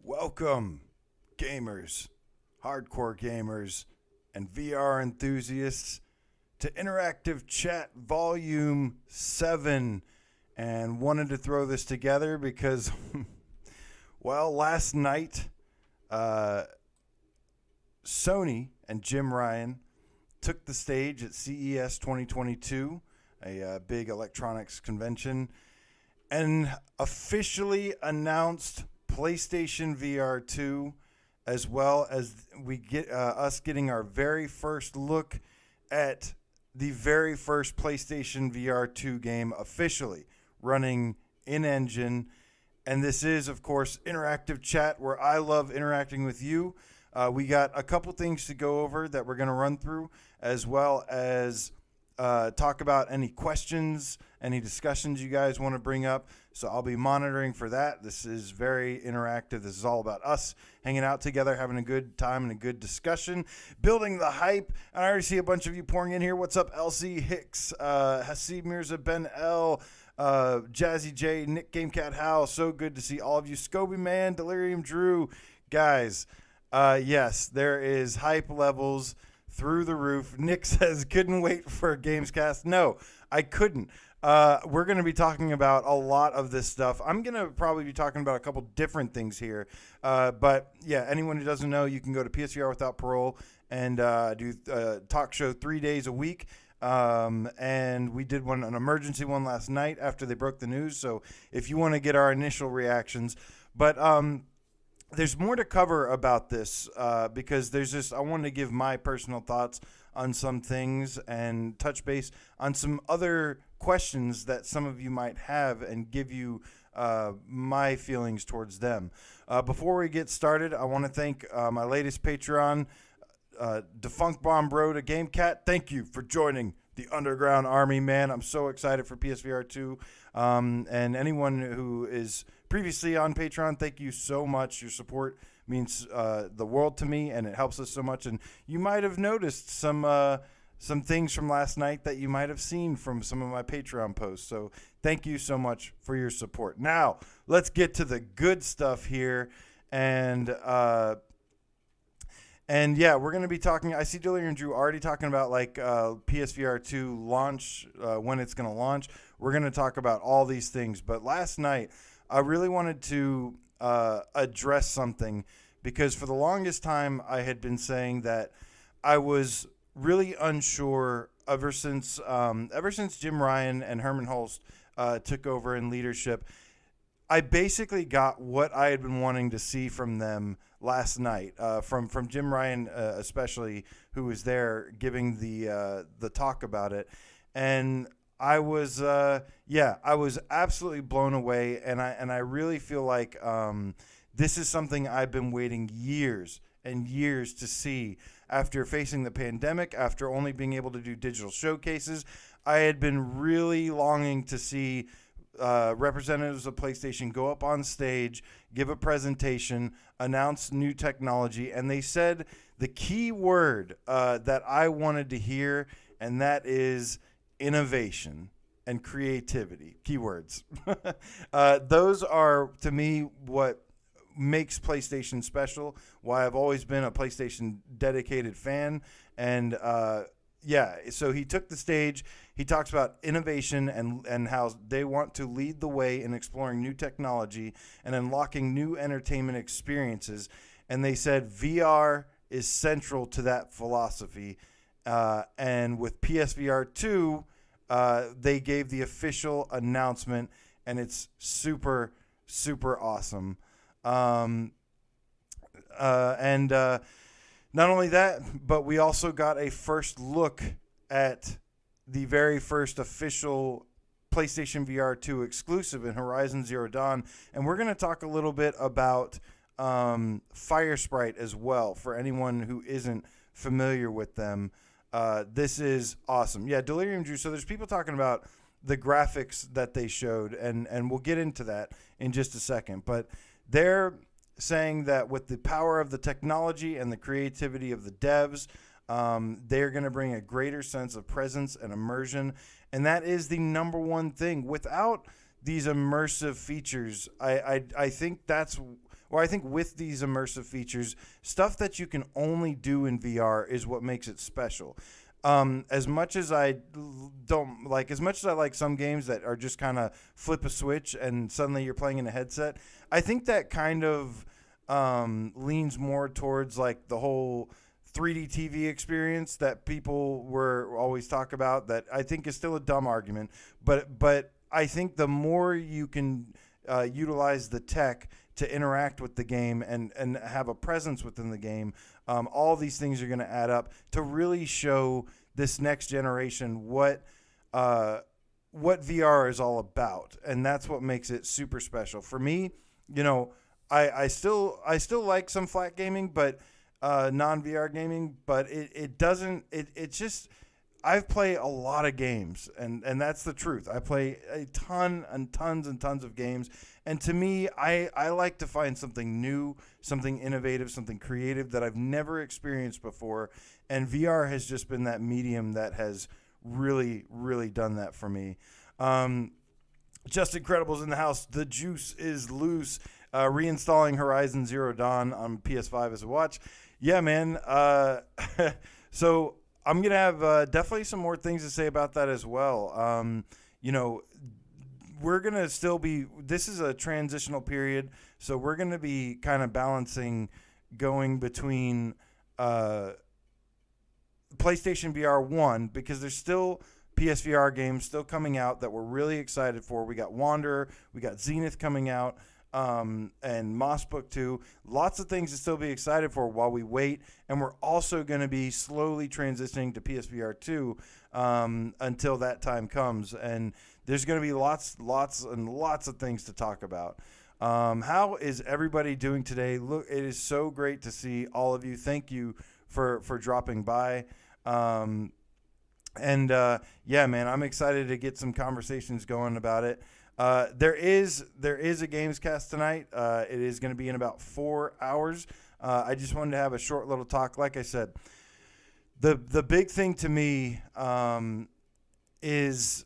Welcome, gamers, hardcore gamers, and VR enthusiasts, to Interactive Chat Volume 7. And wanted to throw this together because, well, last night, Sony and Jim Ryan took the stage at CES 2022, a big electronics convention, and officially announced PlayStation VR2, as well as we get us getting our very first look at the very first PlayStation VR2 game officially running in engine. And this is, of course, Interactive Chat, where I love interacting with you. We got a couple things to go over that we're going to run through, as well as talk about any questions, any discussions you guys want to bring up. So I'll be monitoring for that. This is very interactive. This is all about us hanging out together, having a good time and a good discussion, building the hype. And I already see a bunch of you pouring in here. What's up, LC Hicks, Hasib Mirza, Ben L, Jazzy J, Nick Gamecat Howe. So good to see all of you. Scoby Man, Delirium Drew. Guys, yes, there is hype levels through the roof. Nick says, couldn't wait for a Gamescast. No, I couldn't. We're going to be talking about a lot of this stuff. I'm going to probably be talking about a couple different things here. But yeah, anyone who doesn't know, you can go to Psvr Without Parole and do a talk show 3 days a week. And we did an emergency one last night after they broke the news. So if you want to get our initial reactions, but there's more to cover about this because I wanted to give my personal thoughts on some things and touch base on some other questions that some of you might have and give you my feelings towards them. Before we get started, I want to thank my latest Patreon, Defunct Bomb Bro to GameCat. Thank you for joining the Underground Army, man. I'm so excited for PSVR 2. And anyone who is previously on Patreon, thank you so much. Your support means the world to me, and it helps us so much. And you might have noticed some things from last night that you might have seen from some of my Patreon posts. So thank you so much for your support. Now, let's get to the good stuff here. And yeah, we're going to be talking. I see Dillier and Drew already talking about like PSVR 2 launch, when it's going to launch. We're going to talk about all these things. But last night, I really wanted to address something because for the longest time, I had been saying that I was really unsure ever since Jim Ryan and Herman Holst took over in leadership. I basically got what I had been wanting to see from them last night, from Jim Ryan especially, who was there giving the talk about it, and I was absolutely blown away, and I really feel like this is something I've been waiting years and years to see. After facing the pandemic, after only being able to do digital showcases, I had been really longing to see representatives of PlayStation go up on stage, give a presentation, announce new technology, and they said the key word that I wanted to hear, and that is innovation and creativity. Keywords. Those are, to me, what makes PlayStation special, why I've always been a PlayStation dedicated fan. And so he took the stage. He talks about innovation and how they want to lead the way in exploring new technology and unlocking new entertainment experiences. And they said VR is central to that philosophy. And with PSVR 2, they gave the official announcement, and it's super, super awesome. And not only that, but we also got a first look at the very first official PlayStation VR 2 exclusive in Horizon Zero Dawn. And we're going to talk a little bit about Firesprite as well, for anyone who isn't familiar with them. This is awesome. Yeah, Delirium Drew. So there's people talking about the graphics that they showed, and we'll get into that in just a second. But they're saying that with the power of the technology and the creativity of the devs, they're going to bring a greater sense of presence and immersion. And that is the number one thing. Without these immersive features, I think that's or I think with these immersive features, stuff that you can only do in VR is what makes it special. As much as I don't like, as much as I like some games that are just kind of flip a switch and suddenly you're playing in a headset, I think that kind of leans more towards like the whole 3D TV experience that people were always talk about. That I think is still a dumb argument, but I think the more you can utilize the tech to interact with the game and have a presence within the game, all these things are going to add up to really show this next generation what VR is all about, and that's what makes it super special. For me, you know, I still like some flat gaming, but non VR gaming, but it doesn't it just I've played a lot of games, and that's the truth. I play a ton and tons and tons of games, and to me, I like to find something new, something innovative, something creative that I've never experienced before, and VR has just been that medium that has really, really done that for me. Just Incredible's in the house. The juice is loose. Reinstalling Horizon Zero Dawn on PS5 as a watch. Yeah, man. So I'm going to have definitely some more things to say about that as well. You know, we're going to still be, this is a transitional period, so we're going to be kind of balancing going between PlayStation VR 1, because there's still PSVR games still coming out that we're really excited for. We got Wanderer, we got Zenith coming out, and Moss Book 2. Lots of things to still be excited for while we wait. And we're also going to be slowly transitioning to PSVR 2 until that time comes. And there's going to be lots and lots of things to talk about. How is everybody doing today? Look, it is so great to see all of you. Thank you for dropping by. Yeah, man, I'm excited to get some conversations going about it. There is a games cast tonight. It is going to be in about 4 hours. I just wanted to have a short little talk. Like I said, the big thing to me is,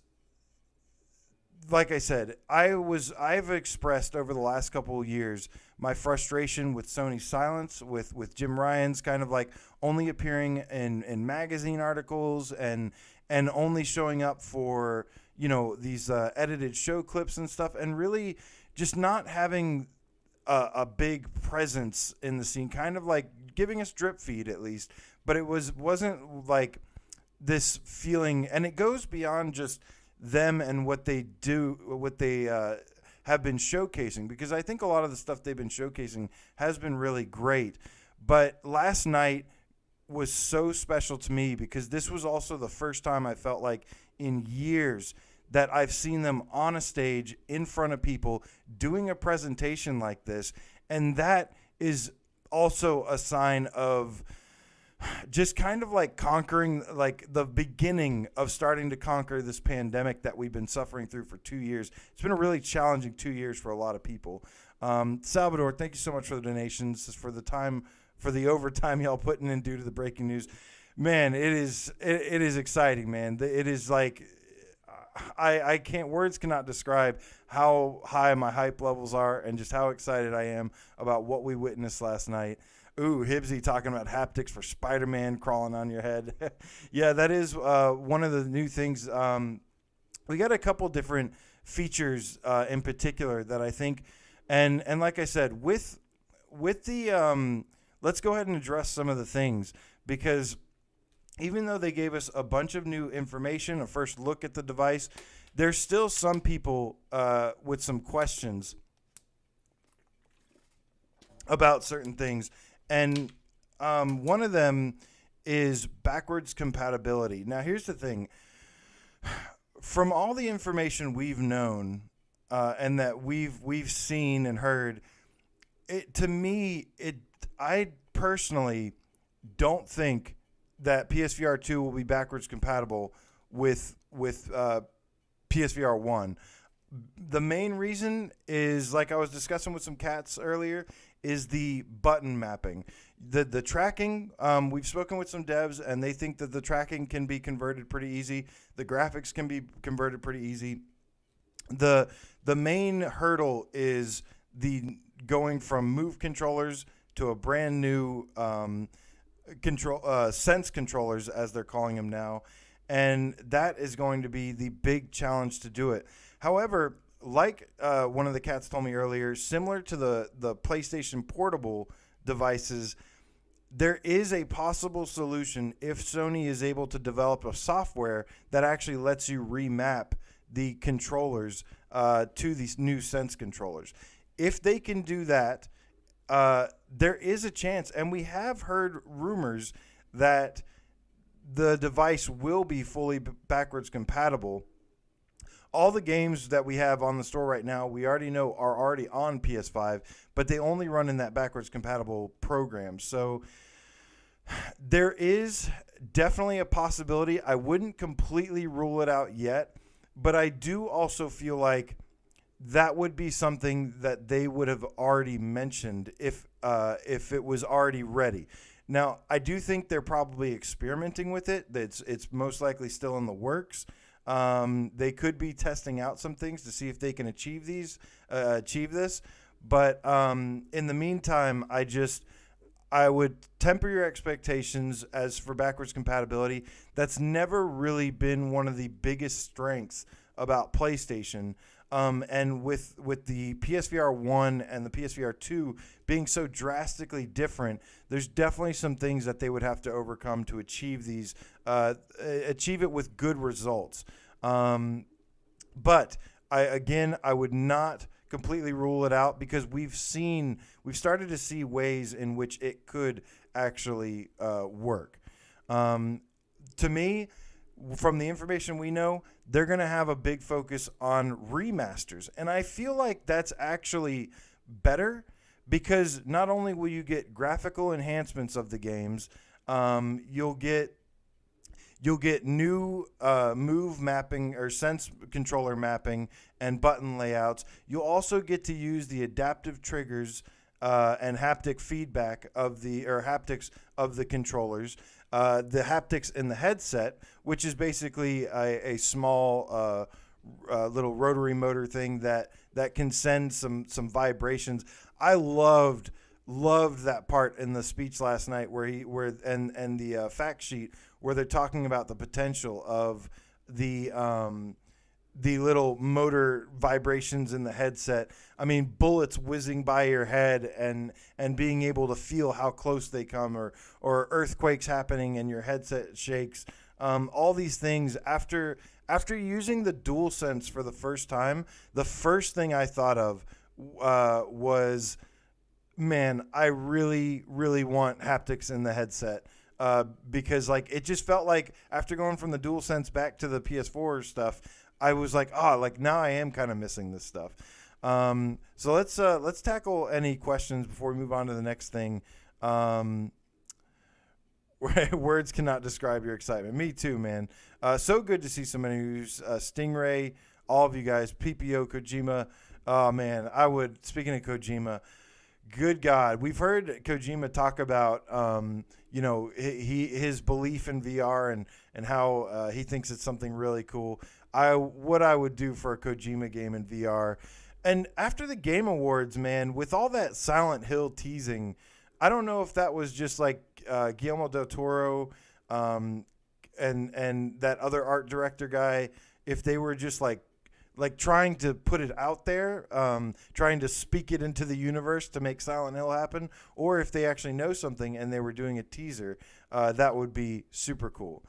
like I said, I've expressed over the last couple of years my frustration with Sony's silence, with Jim Ryan's kind of like only appearing in magazine articles and only showing up for, you know, these edited show clips and stuff, and really just not having a big presence in the scene, kind of like giving us drip feed at least, but it wasn't like this feeling, and it goes beyond just them and what they do, what they have been showcasing, because I think a lot of the stuff they've been showcasing has been really great. But last night was so special to me because this was also the first time I felt like in years that I've seen them on a stage in front of people doing a presentation like this. And that is also a sign of just kind of like conquering, like the beginning of starting to conquer this pandemic that we've been suffering through for 2 years. It's been a really challenging 2 years for a lot of people. Salvador, thank you so much for the donations, for the time, for the overtime y'all putting in due to the breaking news. Man, it is exciting, man. It is like, I can't, words cannot describe how high my hype levels are and just how excited I am about what we witnessed last night. Ooh, Hibbsy talking about haptics for Spider-Man crawling on your head. Yeah, that is one of the new things. We got a couple different features in particular that I think, and like I said, with the, let's go ahead and address some of the things, because even though they gave us a bunch of new information, a first look at the device, there's still some people with some questions about certain things. And one of them is backwards compatibility. Now, here's the thing. From all the information we've known and that we've seen and heard, I personally don't think that PSVR 2 will be backwards compatible with PSVR 1. The main reason is, like I was discussing with some cats earlier, is the button mapping. The tracking, we've spoken with some devs, and they think that the tracking can be converted pretty easy. The graphics can be converted pretty easy. The main hurdle is the going from Move controllers to a brand new Sense controllers, as they're calling them now. And that is going to be the big challenge to do it. However, like one of the cats told me earlier, similar to the PlayStation Portable devices, there is a possible solution if Sony is able to develop a software that actually lets you remap the controllers to these new Sense controllers. If they can do that, there is a chance, and we have heard rumors that the device will be fully backwards compatible. All the games that we have on the store right now, we already know are already on PS5, but they only run in that backwards compatible program. So there is definitely a possibility. I wouldn't completely rule it out yet, but I do also feel like that would be something that they would have already mentioned if it was already ready. Now, I do think they're probably experimenting with it. It's most likely still in the works. They could be testing out some things to see if they can achieve this. But in the meantime, I would temper your expectations as for backwards compatibility. That's never really been one of the biggest strengths about PlayStation. And with the PSVR 1 and the PSVR 2 being so drastically different, there's definitely some things that they would have to overcome to achieve achieve it with good results. But I would not completely rule it out, because we've started to see ways in which it could actually work. To me, from the information we know, they're going to have a big focus on remasters. And I feel like that's actually better, because not only will you get graphical enhancements of the games, you'll get new move mapping or sense controller mapping and button layouts. You'll also get to use the adaptive triggers and haptic feedback haptics of the controllers. The haptics in the headset, which is basically a small little rotary motor thing that can send some vibrations. I loved that part in the speech last night and the fact sheet where they're talking about the potential of the little motor vibrations in the headset. I mean, bullets whizzing by your head and being able to feel how close they come, or earthquakes happening and your headset shakes. All these things. After using the DualSense for the first time, the first thing I thought of was, man, I really, really want haptics in the headset. Because it just felt like after going from the DualSense back to the PS4 stuff, I was like, now I am kind of missing this stuff. So let's tackle any questions before we move on to the next thing. Words cannot describe your excitement. Me too, man. So good to see so many news. Stingray, all of you guys, PPO, Kojima. Oh man, speaking of Kojima, good God, we've heard Kojima talk about his belief in VR and how he thinks it's something really cool. What I would do for a Kojima game in VR. And after the Game Awards, man, with all that Silent Hill teasing, I don't know if that was just like Guillermo del Toro and that other art director guy, if they were just like trying to put it out there, trying to speak it into the universe to make Silent Hill happen, or if they actually know something and they were doing a teaser. That would be super cool.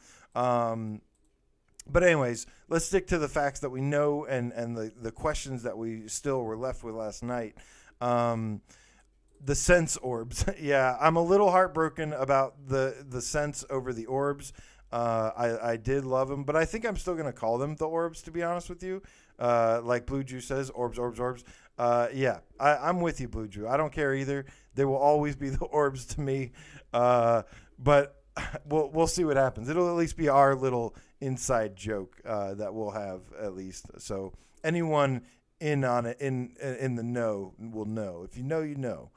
But anyways, let's stick to the facts that we know and the questions that we still were left with last night. The Sense orbs. Yeah, I'm a little heartbroken about the Sense over the orbs. I did love them, but I think I'm still going to call them the orbs, to be honest with you. Like Blue Jew says, orbs, orbs, orbs. Yeah, I'm with you, Blue Jew. I don't care either. They will always be the orbs to me. But we'll see what happens. It'll at least be our little inside joke that we'll have, at least. So anyone in on it in the know will know. If you know, you know.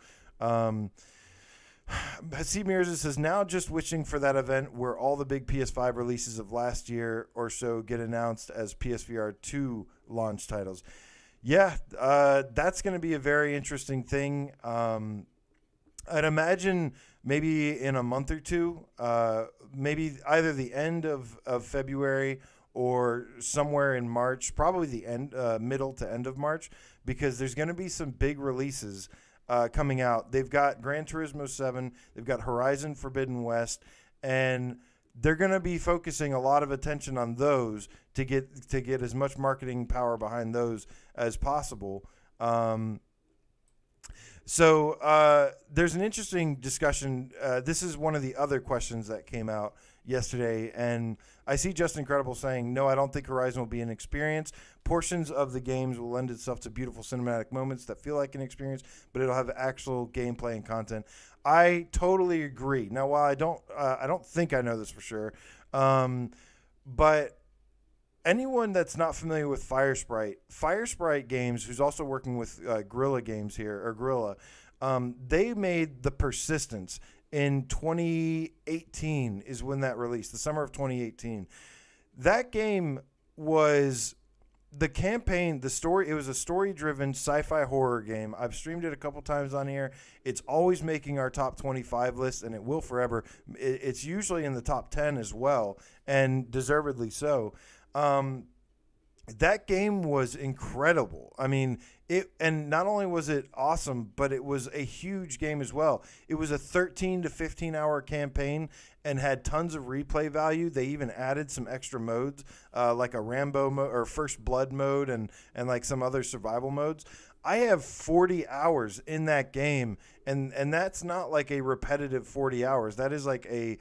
C. Mears says, now just wishing for that event where all the big PS5 releases of last year or so get announced as PSVR 2 launch titles. Yeah, that's going to be a very interesting thing. I'd imagine maybe in a month or two, maybe either the end of February or somewhere in March, probably the end, middle to end of March, because there's going to be some big releases coming out. They've got Gran Turismo 7, they've got Horizon Forbidden West, and they're going to be focusing a lot of attention on those to get as much marketing power behind those as possible. So there's an interesting discussion. This is one of the other questions that came out yesterday, and I see Just Incredible saying, no, I don't think Horizon will be an experience. Portions of the games will lend itself to beautiful cinematic moments that feel like an experience, but it'll have actual gameplay and content. I totally agree. Now, while I don't think I know this for sure, but anyone that's not familiar with Firesprite Games, who's also working with Guerrilla Games here, or Guerrilla, they made The Persistence in 2018 is when that released, the summer of 2018. That game was the campaign, the story. It was a story-driven sci-fi horror game. I've streamed it a couple times on here. It's always making our top 25 list, and it will forever. It's usually in the top 10 as well, and deservedly so. That game was incredible. I mean, and not only was it awesome, but it was a huge game as well. It was a 13 to 15 hour campaign and had tons of replay value. They even added some extra modes, like a Rambo mode or First Blood mode, and like some other survival modes. I have 40 hours in that game, and that's not like a repetitive 40 hours. That is like a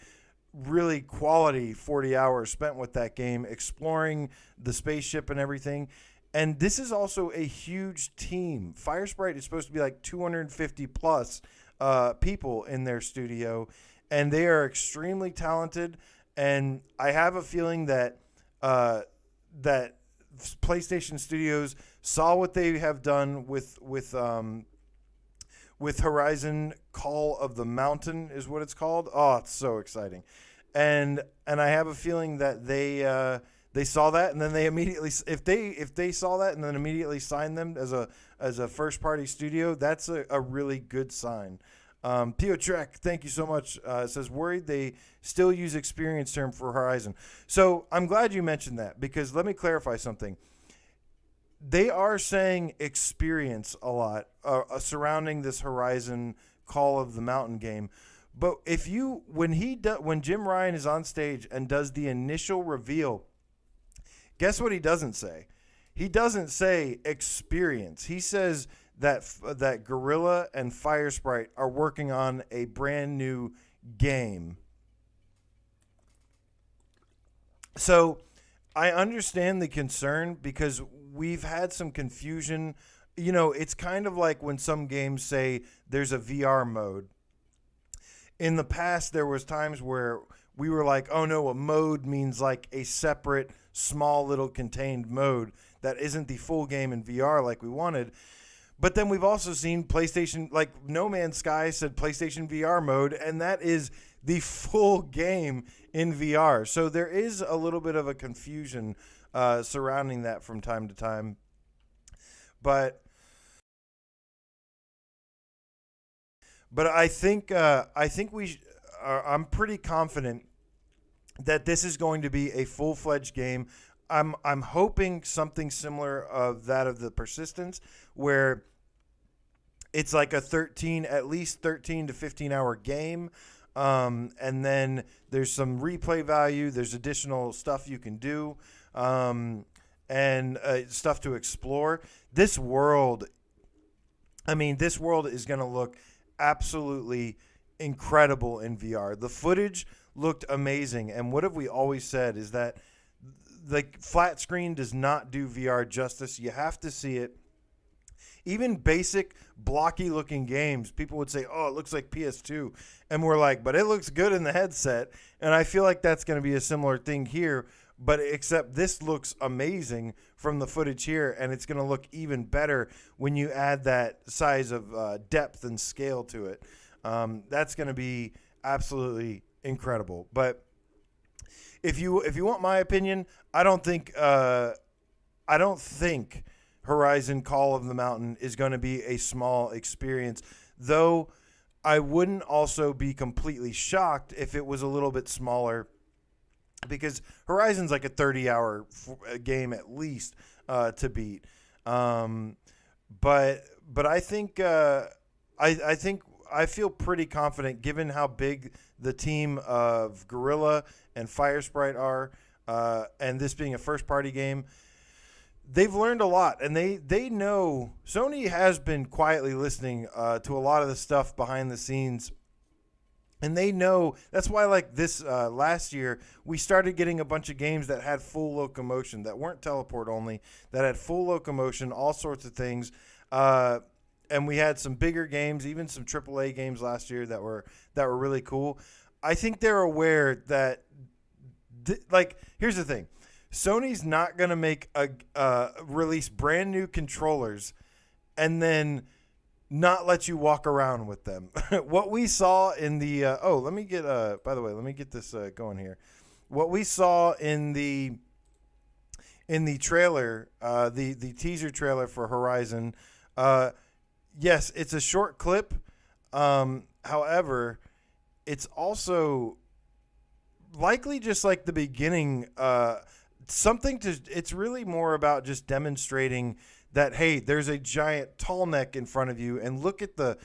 really quality 40 hours spent with that game, exploring the spaceship and everything. And this is also a huge team. Firesprite is supposed to be like 250 plus people in their studio, and they are extremely talented. And I have a feeling that that PlayStation Studios saw what they have done with Horizon Call of the Mountain is what it's called. Oh, it's so exciting. And I have a feeling that they saw that, and then they immediately, if they saw that and then immediately signed them as a first party studio, that's a really good sign. Pio Trek, thank you so much. Says worried they still use experience term for Horizon. So I'm glad you mentioned that, because let me clarify something. They are saying experience a lot surrounding this Horizon Call of the Mountain game. But when Jim Ryan is on stage and does the initial reveal, guess what he doesn't say? He doesn't say experience. He says that Guerrilla and Firesprite are working on a brand new game. So I understand the concern, because we've had some confusion. You know, it's kind of like when some games say there's a VR mode. In the past, there was times where we were like, oh no, a mode means like a separate, small little contained mode that isn't the full game in VR like we wanted. But then we've also seen PlayStation, like No Man's Sky said PlayStation VR mode, and that is the full game in VR. So there is a little bit of a confusion surrounding that from time to time. But I think I'm pretty confident that this is going to be a full-fledged game. I'm hoping something similar of that of The Persistence, where it's like at least 13 to 15 hour game. And then there's some replay value. There's additional stuff you can do, and stuff to explore. This world is going to look absolutely incredible in VR. The footage looked amazing. And what have we always said is that the flat screen does not do VR justice. You have to see it. Even basic blocky looking games, people would say, oh, it looks like PS2. And we're like, but it looks good in the headset. And I feel like that's going to be a similar thing here, but except this looks amazing from the footage here, and it's going to look even better when you add that size of depth and scale to it. That's going to be absolutely incredible. But if you want my opinion, I don't think Horizon Call of the Mountain is going to be a small experience, though I wouldn't also be completely shocked if it was a little bit smaller, because Horizon's like a 30-hour game at least to beat. But I think I think I feel pretty confident given how big the team of Guerrilla and Firesprite are, and this being a first-party game. They've learned a lot, and they know Sony has been quietly listening to a lot of the stuff behind the scenes, and they know that's why, like this last year, we started getting a bunch of games that had full locomotion, that weren't teleport only, that had full locomotion, all sorts of things, and we had some bigger games, even some AAA games last year that were really cool. I think they're aware that, here's the thing. Sony's not going to make release brand new controllers and then not let you walk around with them. What we saw in the let me get this going here. What we saw in the trailer, the teaser trailer for Horizon, yes, it's a short clip. However, it's also likely just like the beginning. It's really more about just demonstrating that, hey, there's a giant tall neck in front of you, and look at the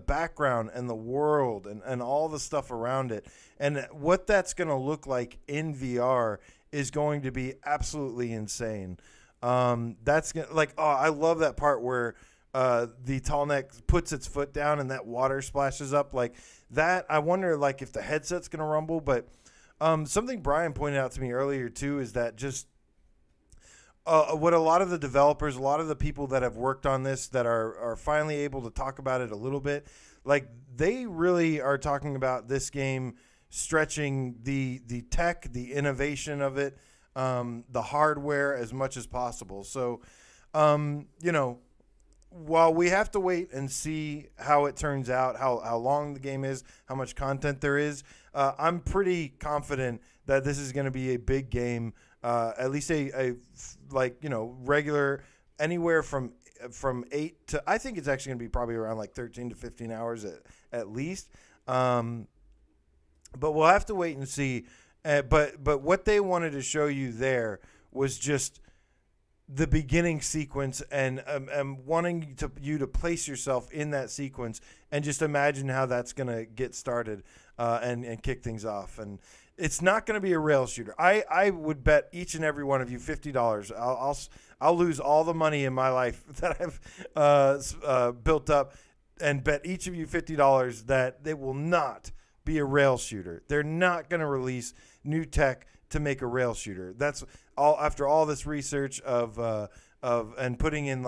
background and the world and all the stuff around it, and what that's going to look like in VR is going to be absolutely insane. That's gonna, I love that part where the tall neck puts its foot down and that water splashes up like that. I wonder if the headset's going to rumble, but something Brian pointed out to me earlier too is that just what a lot of the developers, a lot of the people that have worked on this that are finally able to talk about it a little bit, like they really are talking about this game stretching the tech, the innovation of it, the hardware as much as possible. So, while we have to wait and see how it turns out, how long the game is, how much content there is, I'm pretty confident that this is going to be a big game, at least a regular, anywhere from 8 to, I think it's actually going to be probably around 13 to 15 hours at least. But we'll have to wait and see. But what they wanted to show you there was just the beginning sequence and wanting you to place yourself in that sequence and just imagine how that's going to get started and kick things off. And it's not going to be a rail shooter. I would bet each and every one of you $50. I'll lose all the money in my life that I've built up and bet each of you $50 that they will not be a rail shooter. They're not going to release new tech to make a rail shooter. That's all after all this research of and putting in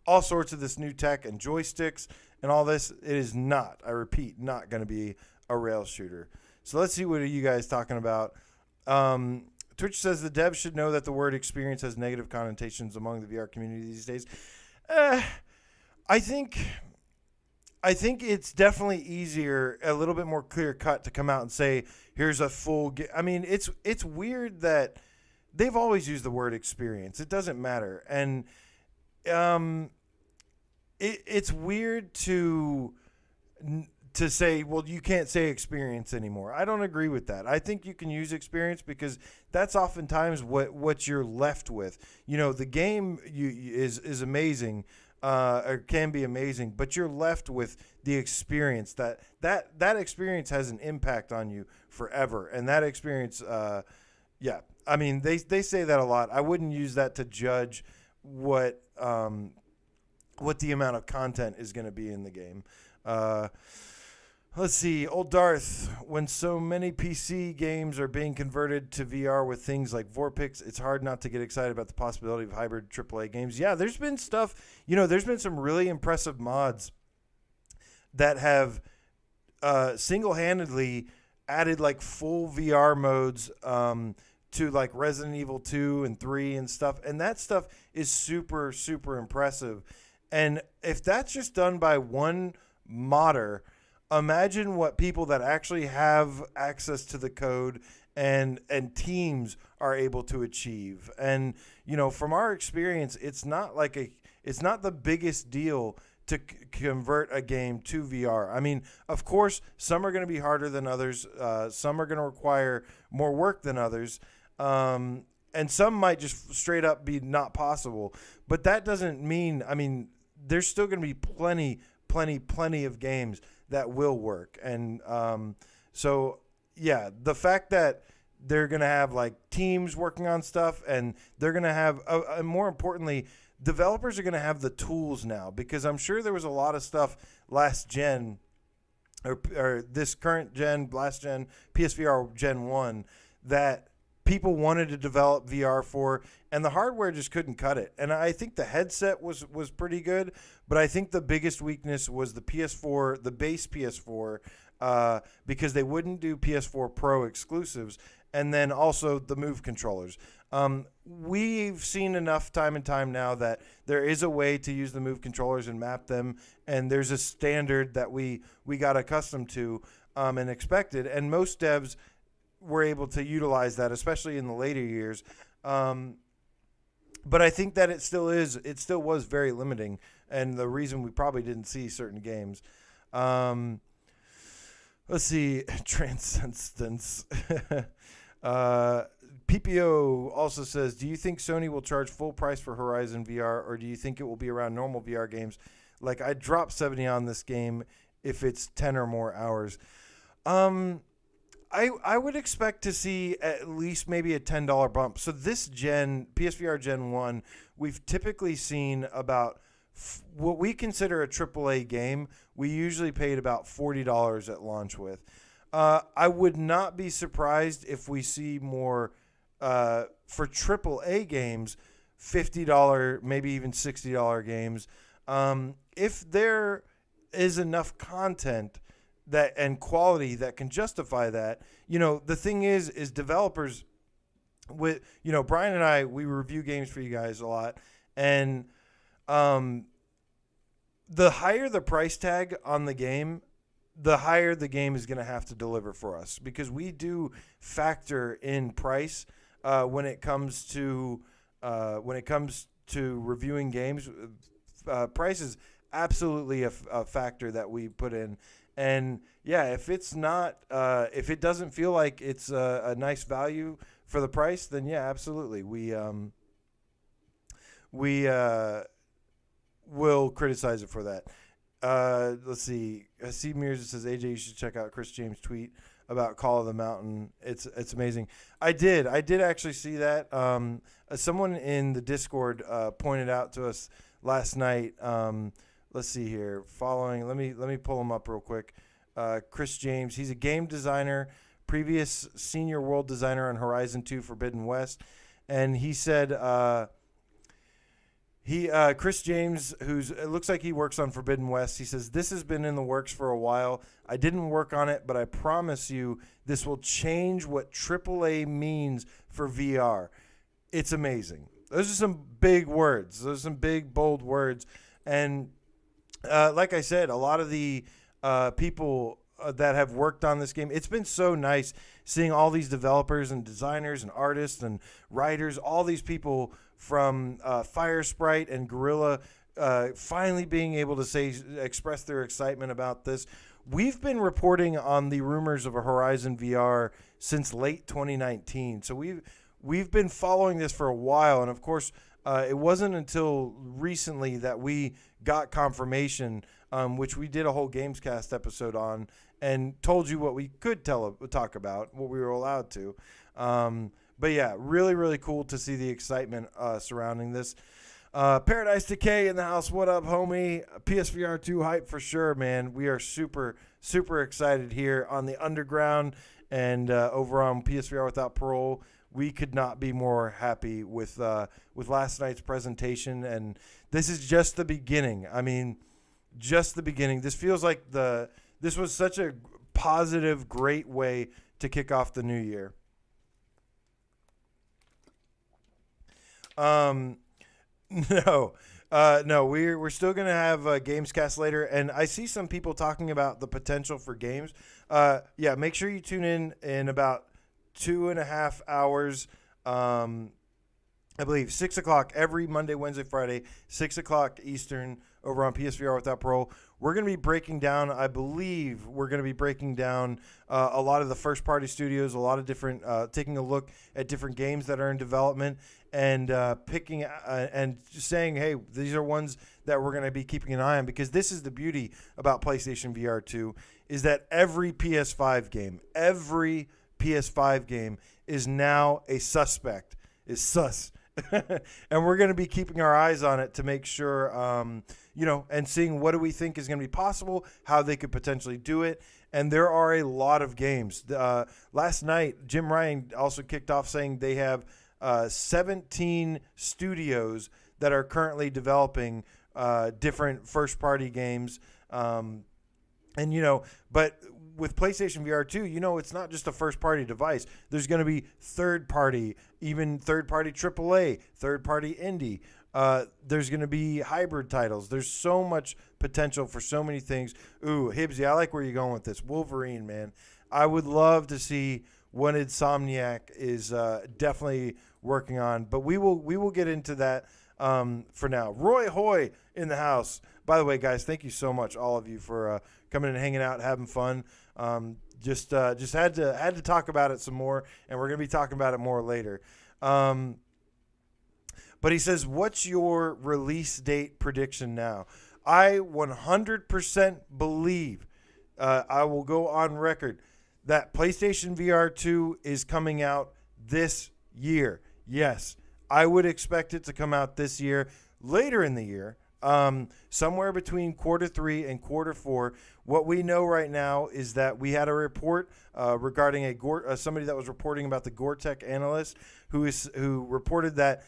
all sorts of this new tech and joysticks and all this. It is not, I repeat, not going to be a rail shooter. So let's see what are you guys talking about. Twitch says the devs should know that the word experience has negative connotations among the VR community these days. I think it's definitely easier, a little bit more clear cut to come out and say, here's a full I mean, it's weird that they've always used the word experience. It doesn't matter. And it's weird to say, well, you can't say experience anymore. I don't agree with that. I think you can use experience because that's oftentimes what you're left with. The game is amazing. Or can be amazing, but you're left with the experience that experience has an impact on you forever. And that experience, I mean, they say that a lot. I wouldn't use that to judge what the amount of content is going to be in the game. Let's see. Old Darth, when so many PC games are being converted to VR with things like Vorpix, it's hard not to get excited about the possibility of hybrid AAA games. Yeah, there's been stuff, there's been some really impressive mods that have single-handedly added full VR modes to Resident Evil 2 and 3 and stuff. And that stuff is super, super impressive. And if that's just done by one modder, imagine what people that actually have access to the code and teams are able to achieve. And from our experience, it's not the biggest deal to convert a game to VR. I mean, of course, some are going to be harder than others. Some are going to require more work than others. And some might just straight up be not possible. But that doesn't mean, there's still going to be plenty of games that will work. And so, yeah, the fact that they're going to have like teams working on stuff, and they're going to have, and more importantly, developers are going to have the tools now, because I'm sure there was a lot of stuff last gen or this current gen, last gen, PSVR Gen 1 that people wanted to develop VR for, and the hardware just couldn't cut it. And I think the headset was pretty good, but I think the biggest weakness was the PS4, the base PS4, because they wouldn't do PS4 Pro exclusives, and then also the Move controllers. We've seen enough time and time now that there is a way to use the Move controllers and map them, and there's a standard that we got accustomed to and expected, and most devs were able to utilize that, especially in the later years. But I think that it still was very limiting, and the reason we probably didn't see certain games. Let's see, Transcendence. PPO also says, do you think Sony will charge full price for Horizon VR, or do you think it will be around normal VR games? Like, I'd drop $70 on this game if it's 10 or more hours. I would expect to see at least maybe a $10 bump. So this gen, PSVR Gen 1, we've typically seen about what we consider a AAA game. We usually paid about $40 at launch with. I would not be surprised if we see more for AAA games, $50, maybe even $60 games. If there is enough content that and quality that can justify that, the thing is developers with, Brian and I, we review games for you guys a lot, and the higher the price tag on the game, the higher the game is going to have to deliver for us, because we do factor in price when it comes to reviewing games. Price is absolutely a factor that we put in. And yeah, if it's not, if it doesn't feel like it's a nice value for the price, then yeah, absolutely, we will criticize it for that. Let's see. I see Mears says, AJ, you should check out Chris James' tweet about Call of the Mountain. It's amazing. I did actually see that. Someone in the Discord pointed out to us last night. Let's see here. Following, let me pull him up real quick. Chris James, he's a game designer, previous senior world designer on Horizon 2 Forbidden West, and he said Chris James, it looks like he works on Forbidden West, he says, this has been in the works for a while. I didn't work on it, but I promise you this will change what AAA means for VR. It's amazing. Those are some big words. Those are some big, bold words. And like I said, a lot of the people that have worked on this game, it's been so nice seeing all these developers and designers and artists and writers, all these people from Firesprite and Gorilla finally being able to express their excitement about this. We've been reporting on the rumors of a Horizon VR since late 2019. So we've been following this for a while, and of course, it wasn't until recently that we got confirmation, which we did a whole Gamescast episode on and told you what we could talk about, what we were allowed to. But yeah, really, really cool to see the excitement surrounding this. Paradise Decay in the house. What up, homie? PSVR 2 hype for sure, man. We are super, super excited here on the underground and over on PSVR Without Parole. We could not be more happy with last night's presentation, and this is just the beginning. I mean, just the beginning. This feels like this was such a positive, great way to kick off the new year. No, we're still gonna have a Gamescast later, and I see some people talking about the potential for games. Yeah, make sure you tune in about 2.5 hours I believe 6 o'clock every Monday, Wednesday, Friday, 6 o'clock Eastern over on PSVR Without Parole. We're going to be breaking down, I believe we're going to be breaking down a lot of the first party studios, a lot of different, taking a look at different games that are in development and picking and saying, hey, these are ones that we're going to be keeping an eye on, because this is the beauty about PlayStation VR2 is that every PS5 game is now a suspect, is sus. And we're going to be keeping our eyes on it to make sure, and seeing what do we think is going to be possible, how they could potentially do it. And there are a lot of games. Last night, Jim Ryan also kicked off saying they have 17 studios that are currently developing different first-party games. But with PlayStation VR2, it's not just a first-party device. There's going to be third-party, even third-party AAA, third-party indie. There's going to be hybrid titles. There's so much potential for so many things. Ooh, Hibbsy, I like where you're going with this. Wolverine, man. I would love to see what Insomniac is definitely working on. But we will get into that for now. Roy Hoy in the house. By the way, guys, thank you so much, all of you, for coming and hanging out, having fun. Just had to talk about it some more, and we're gonna be talking about it more later. But he says, "What's your release date prediction now?" I 100% believe, I will go on record, that PlayStation VR2 is coming out this year. Yes, I would expect it to come out this year, later in the year. Somewhere between quarter 3 and quarter 4. What we know right now is that we had a report regarding somebody that was reporting about the Gore-Tech analyst who reported that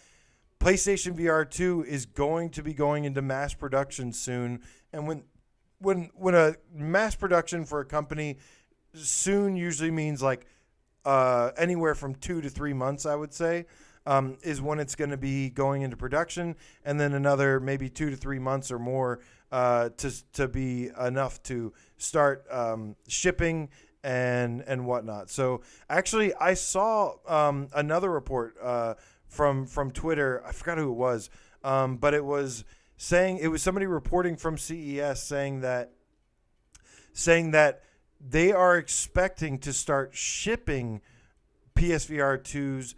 PlayStation VR2 is going to be going into mass production soon. And when a mass production for a company soon usually means like anywhere from 2 to 3 months, I would say. Is when it's going to be going into production, and then another maybe 2 to 3 months or more to be enough to start shipping and whatnot. So actually, I saw another report from Twitter. I forgot who it was, but it was somebody reporting from CES saying that they are expecting to start shipping PSVR 2s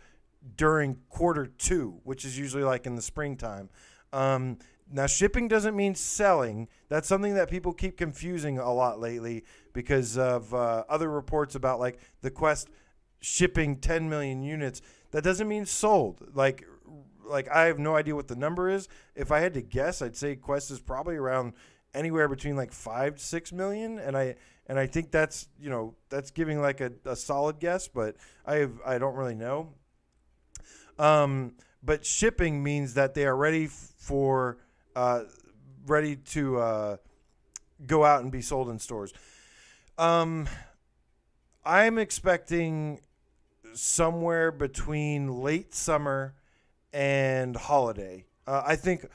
during quarter 2, which is usually like in the springtime. Now, shipping doesn't mean selling. That's something that people keep confusing a lot lately because of other reports about like the Quest shipping 10 million units. That doesn't mean sold. Like I have no idea what the number is. If I had to guess, I'd say Quest is probably around anywhere between like 5 to 6 million, and I think that's giving like a solid guess, but I don't really know. But shipping means that they are ready to go out and be sold in stores. I'm expecting somewhere between late summer and holiday. I think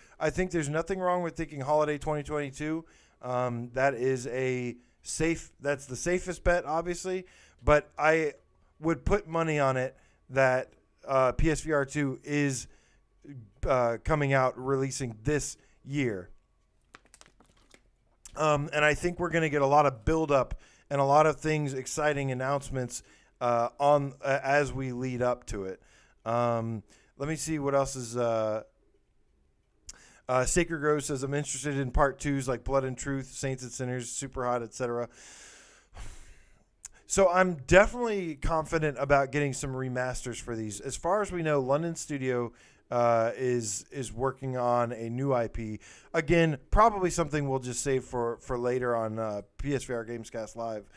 there's nothing wrong with thinking holiday 2022. That is that's the safest bet, obviously, but I would put money on it that PSVR 2 is coming out, releasing this year. And I think we're going to get a lot of build-up and a lot of things, exciting announcements as we lead up to it. Let me see what else is... Sacred Grove says, I'm interested in part 2s like Blood and Truth, Saints and Sinners, Super Hot, etc. So I'm definitely confident about getting some remasters for these. As far as we know, London Studio is working on a new IP. Again, probably something we'll just save for later on PSVR Gamescast Live.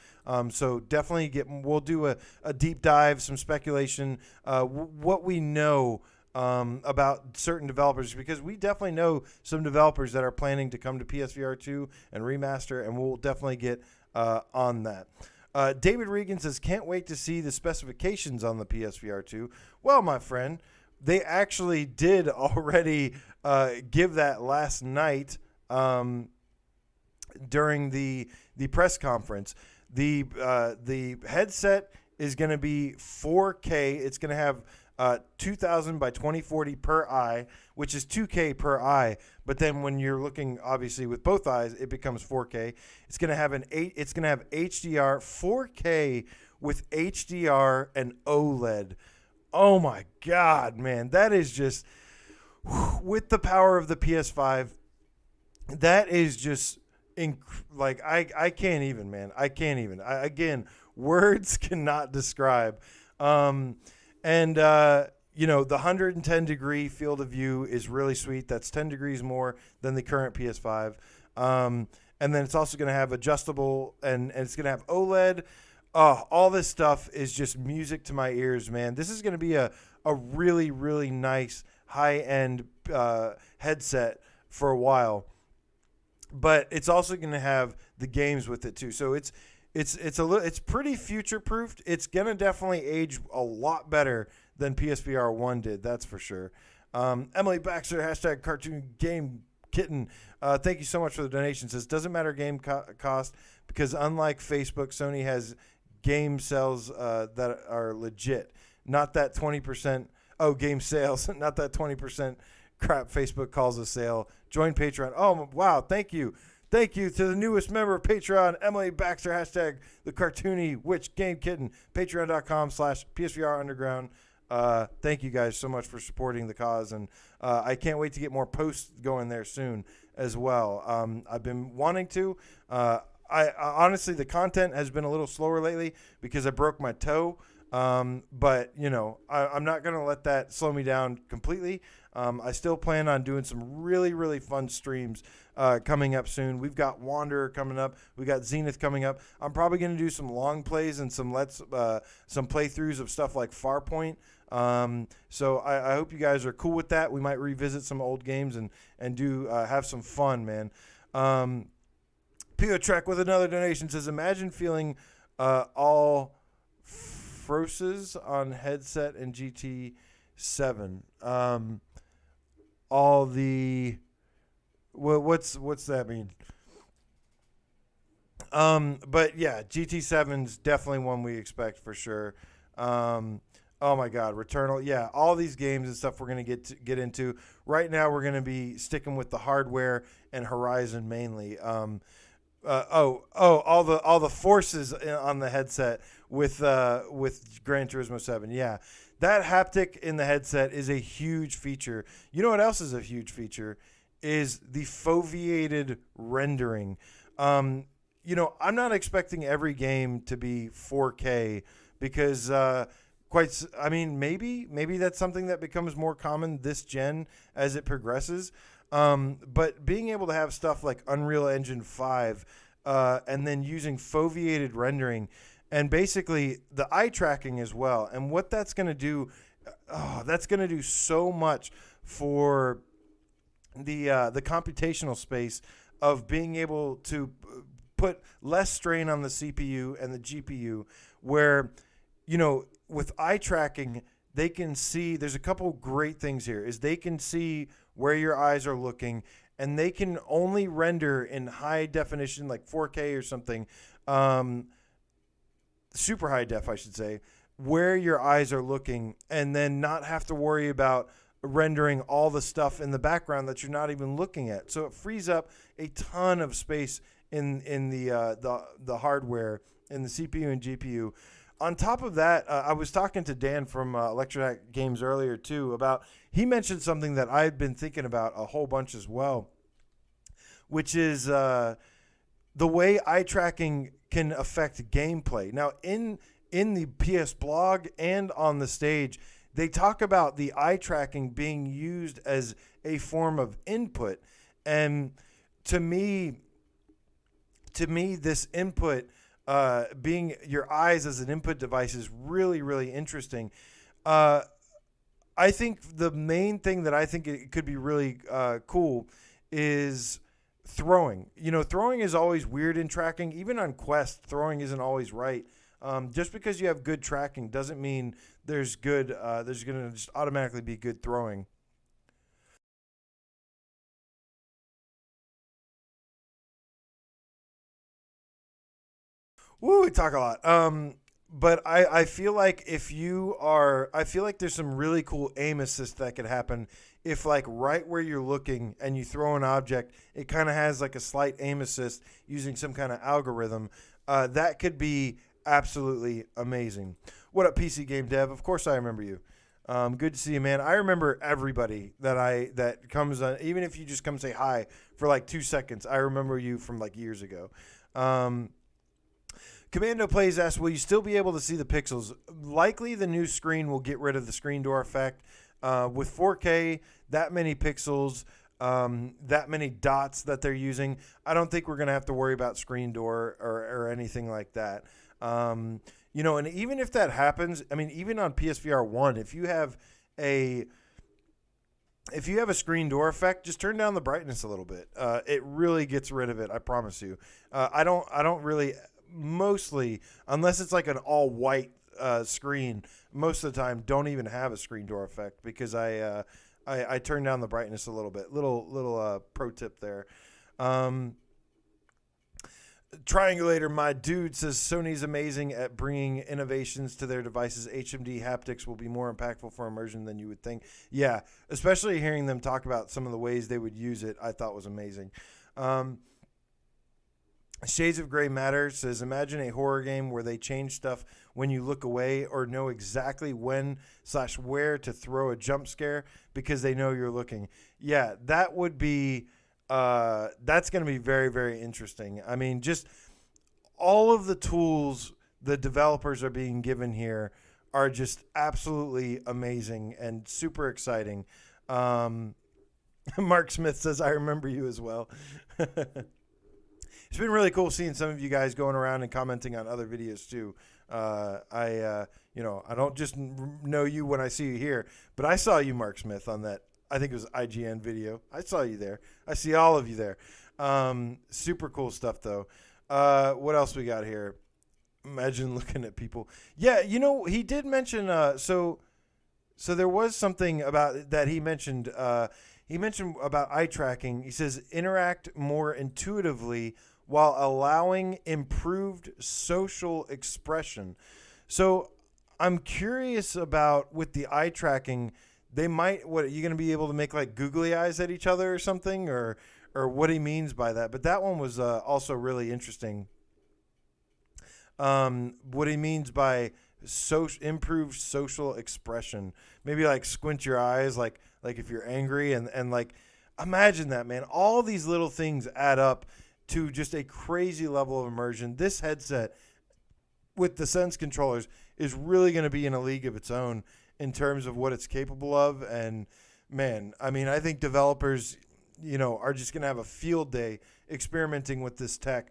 So definitely we'll do a deep dive, some speculation, what we know about certain developers, because we definitely know some developers that are planning to come to PSVR 2 and remaster, and we'll definitely get on that. David Regan says, can't wait to see the specifications on the PSVR 2. Well, my friend, they actually did already give that last night during the press conference. The headset is going to be 4K. It's going to have 2000 by 2040 per eye, which is 2K per eye. But then when you're looking, obviously with both eyes, it becomes 4K. It's gonna have It's gonna have HDR, 4K with HDR and OLED. Oh my God, man, that is just with the power of the PS5. That is just like I can't even, man. I can't even. Again, words cannot describe. And you know, the 110-degree field of view is really sweet. That's 10 degrees more than the current PS5. And then it's also going to have adjustable, and it's going to have OLED. All this stuff is just music to my ears, man. This is going to be a really, really nice high-end headset for a while. But it's also going to have the games with it too. So it's pretty future proofed. It's gonna definitely age a lot better than PSVR 1 did. That's for sure. Emily Baxter, hashtag cartoon game kitten. Thank you so much for the donation. Says doesn't matter game cost because unlike Facebook, Sony has game sales that are legit. Not that 20%. Oh, game sales. Not that 20% crap Facebook calls a sale. Join Patreon. Oh, wow. Thank you. Thank you to the newest member of Patreon, Emily Baxter, hashtag the cartoony witch game kitten, patreon.com/PSVR underground. Thank you guys so much for supporting the cause. And I can't wait to get more posts going there soon as well. I've been wanting to. I honestly, the content has been a little slower lately because I broke my toe. But you know, I'm not going to let that slow me down completely. I still plan on doing some really, really fun streams coming up soon. We've got Wanderer coming up. We got Zenith coming up. I'm probably going to do some long plays and some playthroughs of stuff like Farpoint. So I hope you guys are cool with that. We might revisit some old games and do have some fun, man. Pio Trek with another donation says, imagine feeling all froses on headset and GT7. All the what's that mean? But yeah, GT7's definitely one we expect for sure. Oh my God, Returnal. Yeah, all these games and stuff we're gonna get into. Right now, we're gonna be sticking with the hardware and Horizon mainly. All the forces on the headset with Gran Turismo 7. Yeah, that haptic in the headset is a huge feature. You know what else is a huge feature? Is the foveated rendering. You know, I'm not expecting every game to be 4K because maybe that's something that becomes more common this gen as it progresses. But being able to have stuff like Unreal Engine 5 and then using foveated rendering and basically the eye tracking as well. And what that's going to do, that's going to do so much for the computational space of being able to put less strain on the CPU and the GPU where, you know, with eye tracking, they can see, there's a couple great things here, is they can see where your eyes are looking, and they can only render in high definition, like 4K or something, super high def, I should say, where your eyes are looking, and then not have to worry about rendering all the stuff in the background that you're not even looking at. So it frees up a ton of space in the hardware, in the CPU and GPU. On top of that, I was talking to Dan from Electronic Games earlier too about, he mentioned something that I've been thinking about a whole bunch as well, which is the way eye tracking can affect gameplay. Now, in the PS blog and on the stage, they talk about the eye tracking being used as a form of input, and to me, this input. Being your eyes as an input device is really, really interesting. I think the main thing that I think it could be really cool is throwing. You know, throwing is always weird in tracking. Even on Quest, throwing isn't always right. Just because you have good tracking doesn't mean there's going to just automatically be good throwing. Woo, we talk a lot. but I feel like I feel like there's some really cool aim assist that could happen if like right where you're looking and you throw an object, it kind of has like a slight aim assist using some kind of algorithm. That could be absolutely amazing. What up, PC Game Dev? Of course I remember you. Good to see you, man. I remember everybody that comes on, even if you just come say hi for like 2 seconds. I remember you from like years ago. Commando Plays asks, will you still be able to see the pixels? Likely the new screen will get rid of the screen door effect. With 4K, that many pixels, that many dots that they're using, I don't think we're going to have to worry about screen door or anything like that. You know, and even if that happens, I mean, even on PSVR 1, if you have a screen door effect, just turn down the brightness a little bit. It really gets rid of it, I promise you. I don't really, mostly, unless it's like an all white screen, most of the time don't even have a screen door effect because I turn down the brightness a little bit. Little pro tip there. Triangulator, my dude, says Sony's amazing at bringing innovations to their devices. HMD haptics will be more impactful for immersion than you would think. Yeah, especially hearing them talk about some of the ways they would use it, I thought was amazing. Shades of Grey Matter says, imagine a horror game where they change stuff when you look away or know exactly when/where to throw a jump scare because they know you're looking. Yeah, that would be... that's going to be very, very interesting. I mean, just all of the tools the developers are being given here are just absolutely amazing and super exciting. Mark Smith says, I remember you as well. It's been really cool seeing some of you guys going around and commenting on other videos too. I don't just know you when I see you here, but I saw you, Mark Smith, on that. I think it was IGN video. I saw you there. I see all of you there. Super cool stuff, though. What else we got here? Imagine looking at people. Yeah, you know, he did mention. So there was something about that he mentioned. He mentioned about eye tracking. He says interact more intuitively while allowing improved social expression. So I'm curious about with the eye tracking. They might, what, are you going to be able to make like googly eyes at each other or something, or what he means by that? But that one was also really interesting. What he means by improved social expression, maybe like squint your eyes, like if you're angry, and like imagine that, man. All these little things add up to just a crazy level of immersion. This headset with the Sense controllers is really going to be in a league of its own in terms of what it's capable of. And man, I mean, I think developers, you know, are just going to have a field day experimenting with this tech.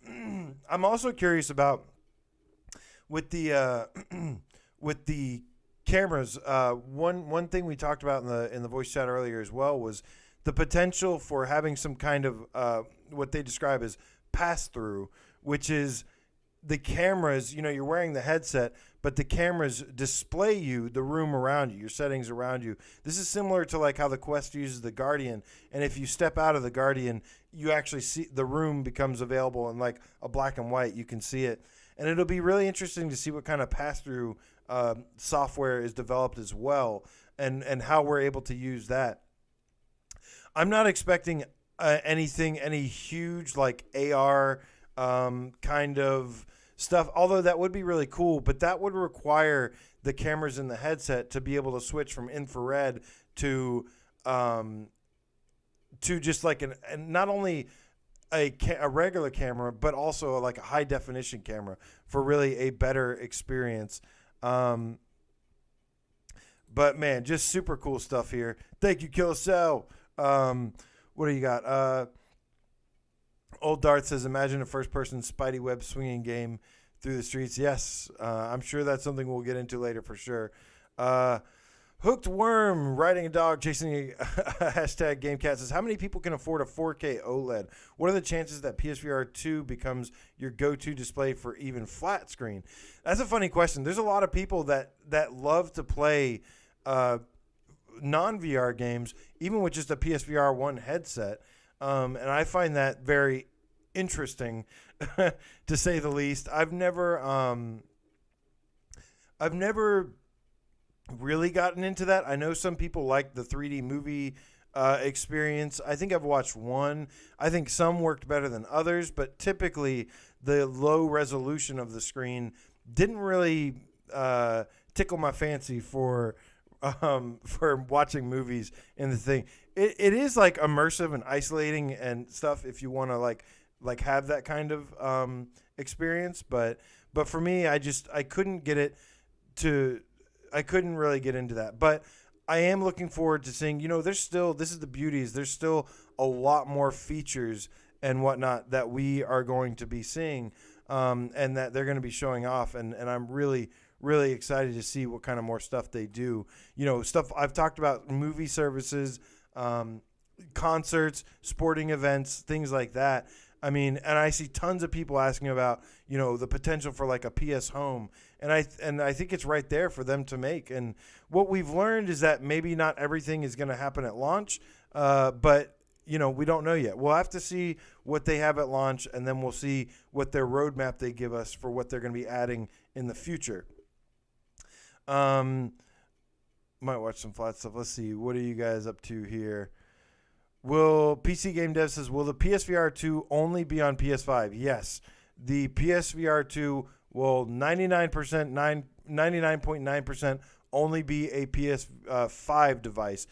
I'm also curious about with the cameras. One thing we talked about in the voice chat earlier as well was the potential for having some kind of what they describe as pass-through, which is the cameras, you know, you're wearing the headset, but the cameras display you the room around you, your settings around you. This is similar to like how the Quest uses the Guardian. And if you step out of the Guardian, you actually see the room becomes available in like a black and white. You can see it. And it'll be really interesting to see what kind of pass-through software is developed as well, and how we're able to use that. I'm not expecting any huge like AR kind of stuff, although that would be really cool, but that would require the cameras in the headset to be able to switch from infrared to just like not only a regular camera, but also like a high definition camera for really a better experience. But man, just super cool stuff here. Thank you, Kilocell. What do you got? Old Dart says, imagine a first-person Spidey web swinging game through the streets. Yes, I'm sure that's something we'll get into later for sure. Hooked Worm, riding a dog, chasing a hashtag GameCat says, how many people can afford a 4K OLED? What are the chances that PSVR 2 becomes your go-to display for even flat screen? That's a funny question. There's a lot of people that love to play non-VR games, even with just a PSVR 1 headset. And I find that very interesting, to say the least. I've never I've never really gotten into that. I know some people like the 3D movie experience. I think I've watched one. I think some worked better than others, but typically the low resolution of the screen didn't really tickle my fancy for watching movies in the thing. It is like immersive and isolating and stuff if you want to like have that kind of experience, but for me, I couldn't get it to. I couldn't really get into that, but I am looking forward to seeing, there's still, this is the beauties. There's still a lot more features and whatnot that we are going to be seeing, and that they're going to be showing off. And I'm really, really excited to see what kind of more stuff they do. Stuff I've talked about, movie services, concerts, sporting events, things like that. I mean, and I see tons of people asking about, the potential for like a PS Home. And I think it's right there for them to make. And what we've learned is that maybe not everything is going to happen at launch, but, we don't know yet. We'll have to see what they have at launch, and then we'll see what their roadmap they give us for what they're going to be adding in the future. Might watch some flat stuff. Let's see. What are you guys up to here? PC Game Dev says, will the PSVR 2 only be on PS5? Yes. The PSVR 2 will 99.9% only be a PS5 device.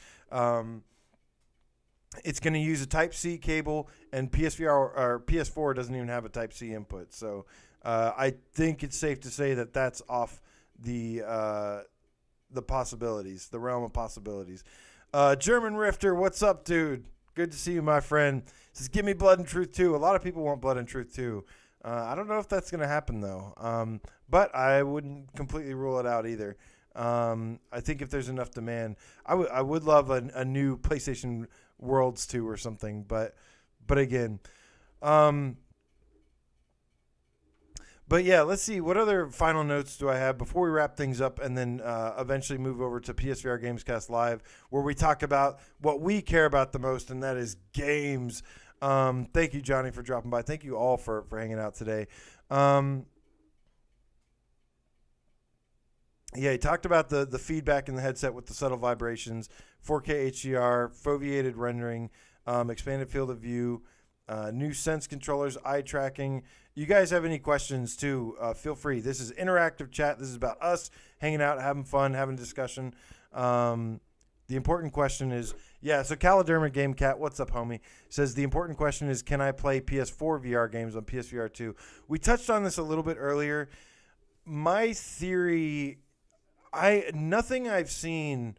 It's going to use a Type-C cable, and PSVR or PS4 doesn't even have a Type-C input. So I think it's safe to say that that's off the possibilities, the realm of possibilities. German Rifter, what's up, dude? Good to see you, my friend. Says, give me Blood and Truth 2. A lot of people want Blood and Truth 2. I don't know if that's going to happen, though. But I wouldn't completely rule it out either. I think if there's enough demand, I would love a new PlayStation Worlds 2 or something. But again, but yeah, let's see. What other final notes do I have before we wrap things up and then eventually move over to PSVR Gamescast Live, where we talk about what we care about the most, and that is games. Thank you, Johnny, for dropping by. Thank you all for hanging out today. Yeah, he talked about the feedback in the headset with the subtle vibrations, 4K HDR, foveated rendering, expanded field of view, new Sense controllers, eye tracking. You guys have any questions, too, feel free. This is interactive chat. This is about us hanging out, having fun, having a discussion. The important question is, so Caliderma Game Cat, what's up, homie? Says, the important question is, can I play PS4 VR games on PSVR 2? We touched on this a little bit earlier. My theory, nothing I've seen,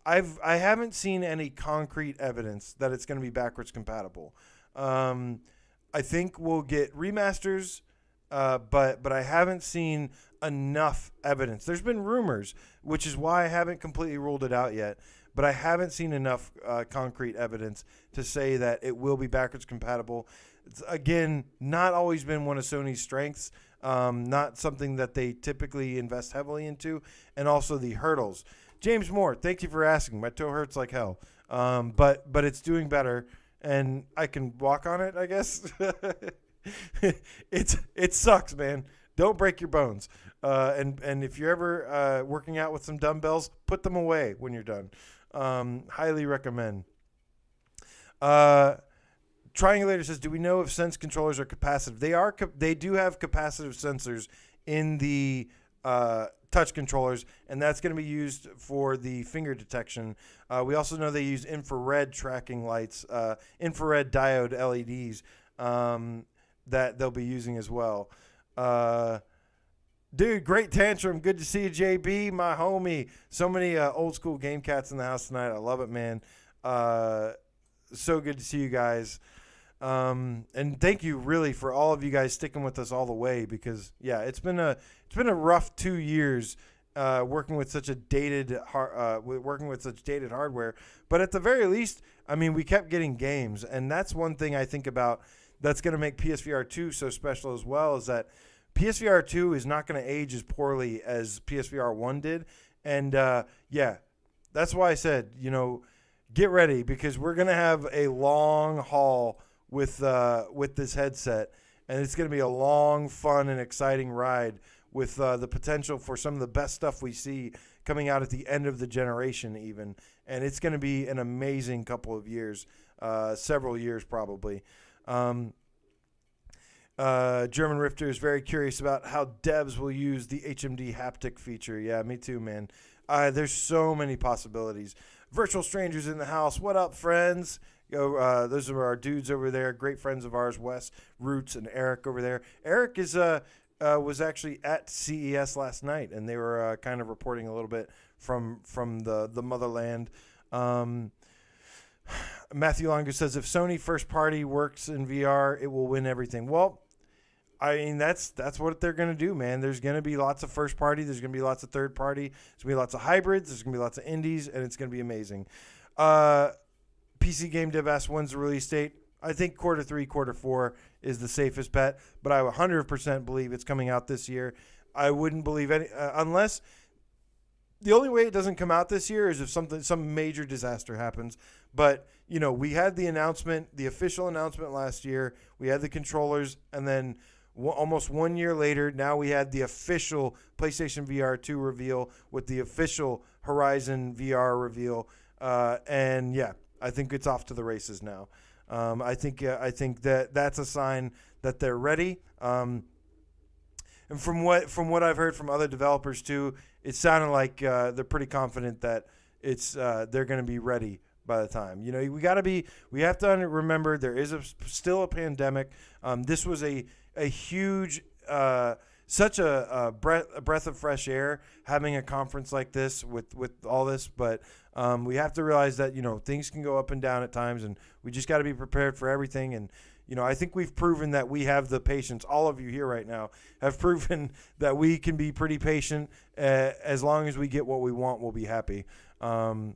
I haven't seen any concrete evidence that it's going to be backwards compatible. I think we'll get remasters, but I haven't seen enough evidence. There's been rumors, which is why I haven't completely ruled it out yet. But I haven't seen enough concrete evidence to say that it will be backwards compatible. It's, again, not always been one of Sony's strengths, not something that they typically invest heavily into, and also the hurdles. James Moore, thank you for asking. My toe hurts like hell, but it's doing better, and I can walk on it, I guess. It sucks, man. Don't break your bones. And if you're ever working out with some dumbbells, put them away when you're done. Highly recommend. Triangulator says, do we know if Sense controllers are capacitive? They do have capacitive sensors in the touch controllers, and that's going to be used for the finger detection. We also know they use infrared tracking lights, infrared diode LEDs that they'll be using as well. Dude, great tantrum. Good to see you, JB, my homie. So many old school game cats in the house tonight. I love it, man. So good to see you guys. And thank you really for all of you guys sticking with us all the way, because it's been a rough 2 years working with such dated hardware. But at the very least, I mean, we kept getting games, and that's one thing I think about that's going to make PSVR 2 so special as well, is that PSVR 2 is not going to age as poorly as PSVR 1 did. And that's why I said, get ready, because we're going to have a long haul with this headset, and it's going to be a long, fun, and exciting ride with the potential for some of the best stuff we see coming out at the end of the generation even. And it's going to be an amazing couple of years, several years probably. German Rifter is very curious about how devs will use the HMD haptic feature. Yeah, me too, man. There's so many possibilities. Virtual strangers in the house. What up, friends? Those are our dudes over there. Great friends of ours, Wes, Roots, and Eric over there. Eric is was actually at CES last night, and they were kind of reporting a little bit from the motherland. Matthew Longo says, if Sony first party works in VR, it will win everything. Well, I mean, that's what they're going to do, man. There's going to be lots of first party. There's going to be lots of third party. There's going to be lots of hybrids. There's going to be lots of indies, and it's going to be amazing. PC Game Dev asks, when's the release date? I think Q3, Q4 is the safest bet, but I 100% believe it's coming out this year. I wouldn't believe any unless the only way it doesn't come out this year is if some major disaster happens. But, you know, we had the announcement, the official announcement last year. We had the controllers, and then almost 1 year later, now we had the official PlayStation VR2 reveal with the official Horizon VR reveal. And, yeah, I think it's off to the races now. I think that's a sign that they're ready. And from what I've heard from other developers too, it sounded like they're pretty confident that they're going to be ready by the time. You know, we have to remember there is still a pandemic. This was a huge, such a breath of fresh air having a conference like this with all this, but we have to realize that, you know, things can go up and down at times, and we just got to be prepared for everything. And, you know, I think we've proven that we have the patience. All of you here right now have proven that we can be pretty patient. As long as we get what we want, we'll be happy. But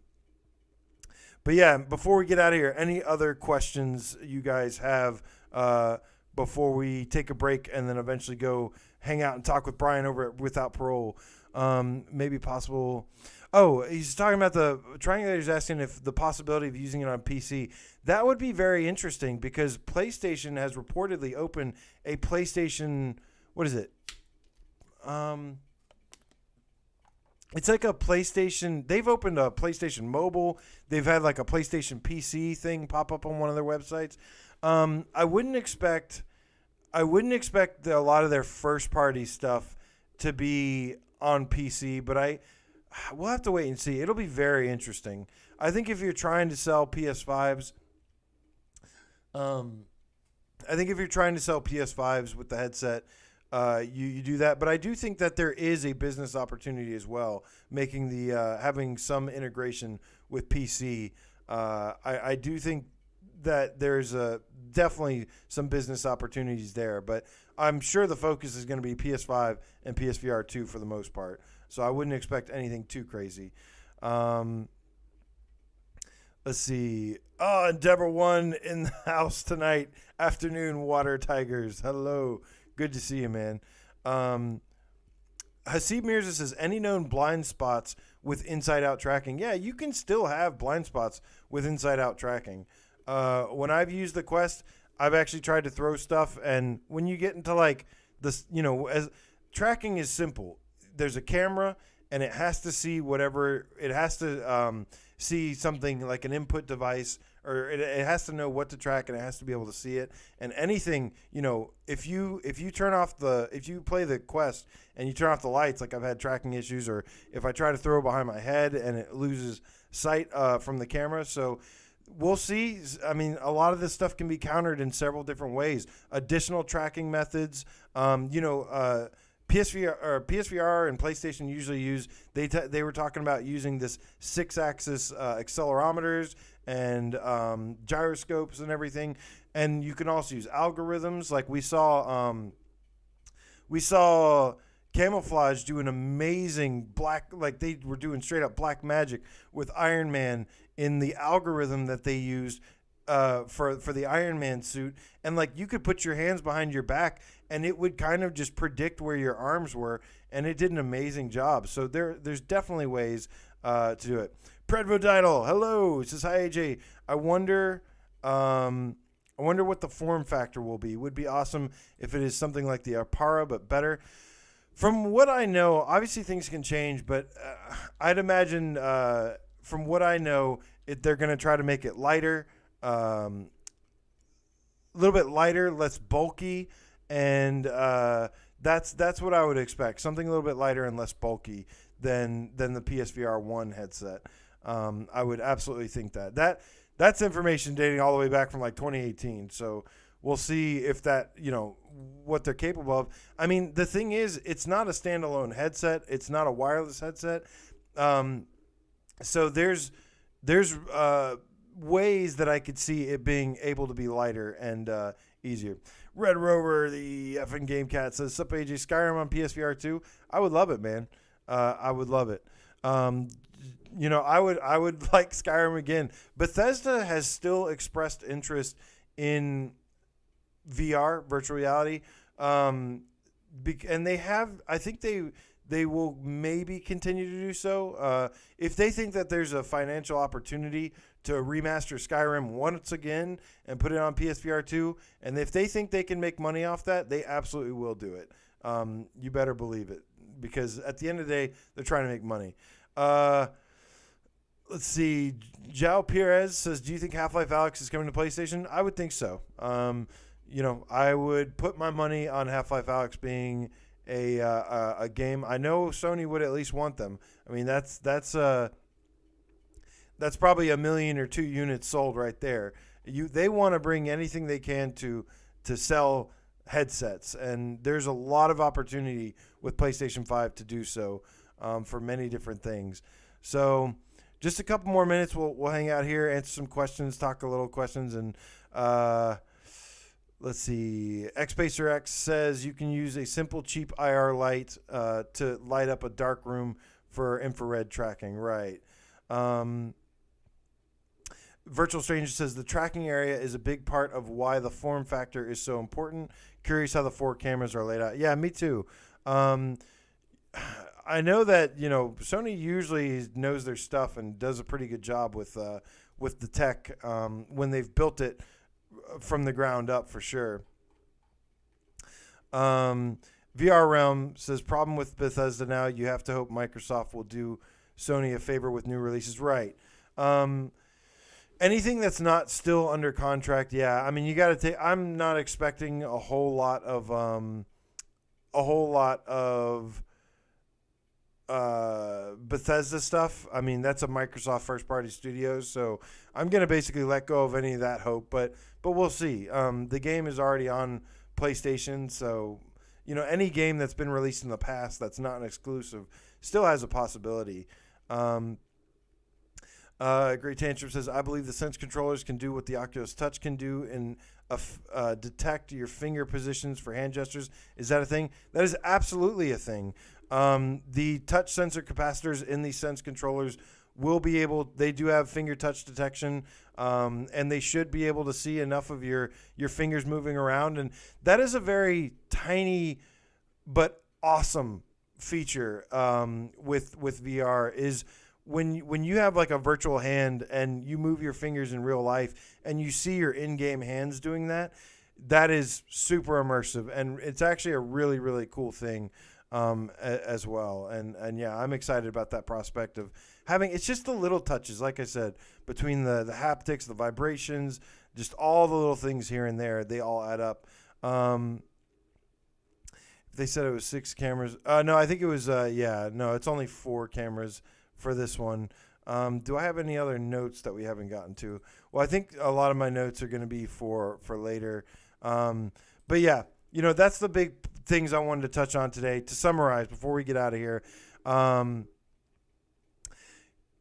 yeah, before we get out of here, any other questions you guys have before we take a break and then eventually go hang out and talk with Brian over at Without Parole? Maybe possible. Oh, he's talking about the Triangulator's asking if the possibility of using it on PC. That would be very interesting because PlayStation has reportedly opened a PlayStation. What is it? It's like a PlayStation. They've opened a PlayStation Mobile. They've had like a PlayStation PC thing pop up on one of their websites. I wouldn't expect a lot of their first party stuff to be on PC, but we'll have to wait and see. It'll be very interesting. I think if you're trying to sell PS5s, with the headset, you do that. But I do think that there is a business opportunity as well, making having some integration with PC. I do think that there's definitely some business opportunities there, but I'm sure the focus is going to be PS5 and PSVR 2 for the most part. So I wouldn't expect anything too crazy. Let's see. Oh, Endeavor 1 in the house tonight. Afternoon, Water Tigers. Hello. Good to see you, man. Hasib Mirza says, any known blind spots with inside-out tracking? Yeah, you can still have blind spots with inside-out tracking. When I've used the Quest, I've actually tried to throw stuff, and when you get into like this, you know, as tracking is simple. There's a camera, and it has to see whatever it has to see something like an input device, or it has to know what to track, and it has to be able to see it. And anything, you know, if you play the Quest and you turn off the lights, like I've had tracking issues, or if I try to throw behind my head and it loses sight from the camera, so. We'll see. I mean, a lot of this stuff can be countered in several different ways. Additional tracking methods. PSVR and PlayStation usually use. They were talking about using this 6-axis accelerometers and gyroscopes and everything. And you can also use algorithms. Like we saw Camouflage do an amazing like they were doing straight up black magic with Iron Man in the algorithm that they used for the Iron Man suit. And like you could put your hands behind your back and it would kind of just predict where your arms were, and it did an amazing job. So there's definitely ways to do it. Predvodidal, hello. It says, hi AJ. I wonder what the form factor will be. It would be awesome if it is something like the Apara but better. From what I know, obviously things can change, but I'd imagine from what I know, they're going to try to make it lighter, a little bit lighter, less bulky, and that's what I would expect. Something a little bit lighter and less bulky than the PSVR 1 headset. I would absolutely think that's information dating all the way back from like 2018. So we'll see if that, what they're capable of. I mean, the thing is, it's not a standalone headset. It's not a wireless headset. So there's ways that I could see it being able to be lighter and easier. Red Rover, the effing Game Cat, says, "Sup, AJ, Skyrim on PSVR 2? I would love it, man. I would love it. I would like Skyrim again. Bethesda has still expressed interest in VR, virtual reality, and they have. I think they will maybe continue to do so. If they think that there's a financial opportunity to remaster Skyrim once again and put it on PSVR 2, and if they think they can make money off that, they absolutely will do it. You better believe it, because at the end of the day, they're trying to make money. Let's see. Jao Perez says, "Do you think Half-Life Alyx is coming to PlayStation?" I would think so. I would put my money on Half-Life Alyx being a game. I know Sony would at least want them. I mean, that's probably 1 million or 2 units sold right there. They want to bring anything they can to sell headsets, and there's a lot of opportunity with PlayStation 5 to do so for many different things. So just a couple more minutes, we'll hang out here, answer some questions, talk a little questions, and let's see. XPacerX says you can use a simple, cheap IR light to light up a dark room for infrared tracking. Right. Virtual Stranger says the tracking area is a big part of why the form factor is so important. Curious how the 4 cameras are laid out. Yeah, me too. I know that Sony usually knows their stuff and does a pretty good job with the tech when they've built it from the ground up, for sure. VR Realm says, problem with Bethesda now, you have to hope Microsoft will do Sony a favor with new releases. Right. Anything that's not still under contract, yeah. I mean, you got to take. I'm not expecting a whole lot of Bethesda stuff. I mean, that's a Microsoft first-party studio, so I'm gonna basically let go of any of that hope. But we'll see. The game is already on PlayStation, so any game that's been released in the past that's not an exclusive still has a possibility. Great Tantrum says, I believe the Sense controllers can do what the Oculus Touch can do and detect your finger positions for hand gestures. Is that a thing? That is absolutely a thing. The touch sensor capacitors in these Sense controllers will be able, they do have finger touch detection, and they should be able to see enough of your fingers moving around. And that is a very tiny but awesome feature with VR is when you have like a virtual hand and you move your fingers in real life and you see your in-game hands doing that, that is super immersive, and it's actually a really, really cool thing as well. And yeah, I'm excited about that prospect of having, it's just the little touches, like I said, between the haptics, the vibrations, just all the little things here and there, they all add up. They said it was 6 cameras. No, I think it was, it's only 4 cameras for this one. Do I have any other notes that we haven't gotten to? Well, I think a lot of my notes are going to be for later. But yeah, that's the big things I wanted to touch on today. To summarize, before we get out of here,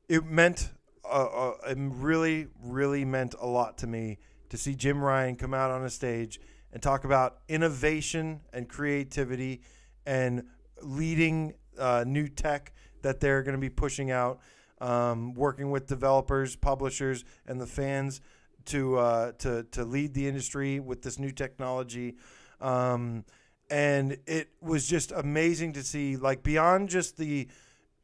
it really, really meant a lot to me to see Jim Ryan come out on a stage and talk about innovation and creativity and leading new tech that they're going to be pushing out, working with developers, publishers, and the fans to lead the industry with this new technology. And it was just amazing to see, like, beyond just the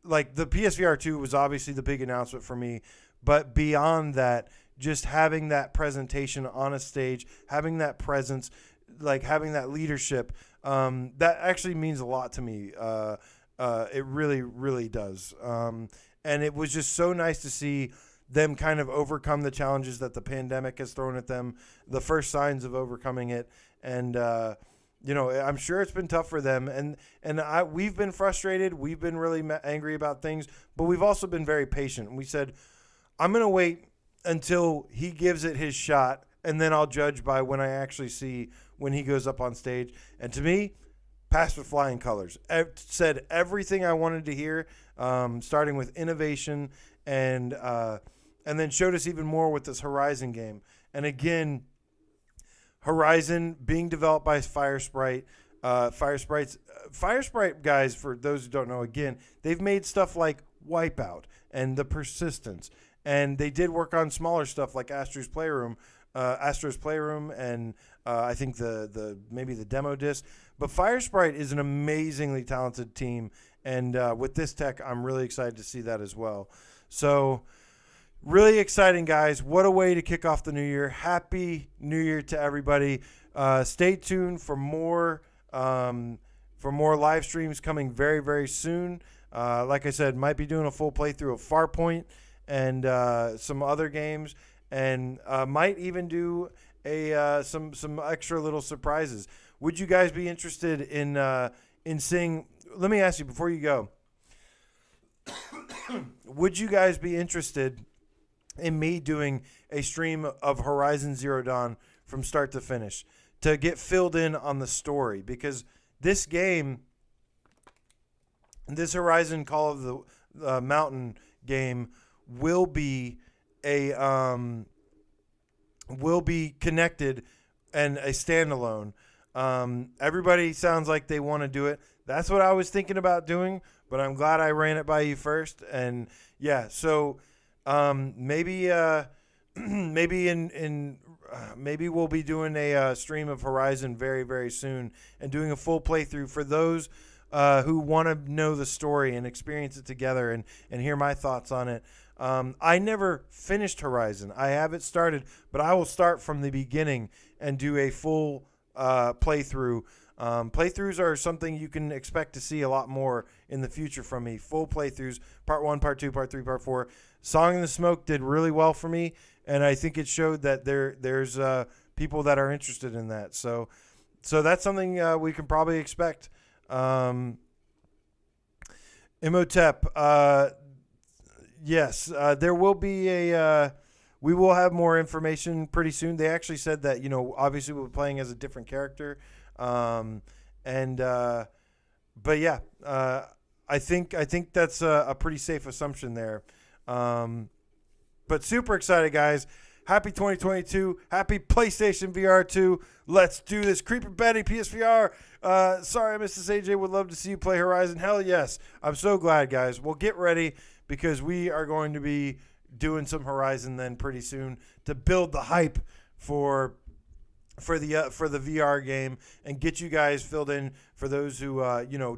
PSVR 2 was obviously the big announcement for me, but beyond that, just having that presentation on a stage, having that presence, like having that leadership, that actually means a lot to me. It really, really does. And it was just so nice to see them kind of overcome the challenges that the pandemic has thrown at them, the first signs of overcoming it. And, I'm sure it's been tough for them. We've been frustrated. We've been really angry about things, but we've also been very patient. We said, I'm going to wait until he gives it his shot, and then I'll judge by when I actually see when he goes up on stage. And to me, passed with flying colors. It said everything I wanted to hear, starting with innovation and then showed us even more with this Horizon game. And again, Horizon being developed by Firesprite. Firesprite guys, for those who don't know, again, they've made stuff like Wipeout and The Persistence. And they did work on smaller stuff like Astro's Playroom, and I think maybe the demo disc. But Firesprite is an amazingly talented team, and with this tech, I'm really excited to see that as well. So, really exciting, guys. What a way to kick off the new year. Happy New Year to everybody. Stay tuned for more live streams coming very, very soon. Like I said, might be doing a full playthrough of Farpoint and some other games, and might even do some extra little surprises. Would you guys be interested in seeing? Let me ask you before you go. Would you guys be interested in me doing a stream of Horizon Zero Dawn from start to finish to get filled in on the story? Because this game, this Horizon Call of the Mountain game, will be connected and a standalone. Everybody sounds like they want to do it. That's what I was thinking about doing, but I'm glad I ran it by you first. And yeah, so maybe we'll be doing a stream of Horizon very, very soon and doing a full playthrough for those who want to know the story and experience it together and hear my thoughts on it. I never finished Horizon. I have it started, but I will start from the beginning and do a full playthrough. Playthroughs are something you can expect to see a lot more in the future from me. Full playthroughs, part 1, part 2, part 3, part 4. Song in the Smoke did really well for me, and I think it showed that there's people that are interested in that. So that's something we can probably expect. Imhotep, yes, there will be we will have more information pretty soon. They actually said that, obviously we'll be playing as a different character. But yeah, I think that's a pretty safe assumption there. But super excited, guys. Happy 2022. Happy PlayStation VR2. Let's do this. Creeper Betty, PSVR. Sorry, Mrs. AJ would love to see you play Horizon. Hell yes. I'm so glad, guys. Well, get ready because we are going to be doing some Horizon then pretty soon to build the hype for the VR game and get you guys filled in for those who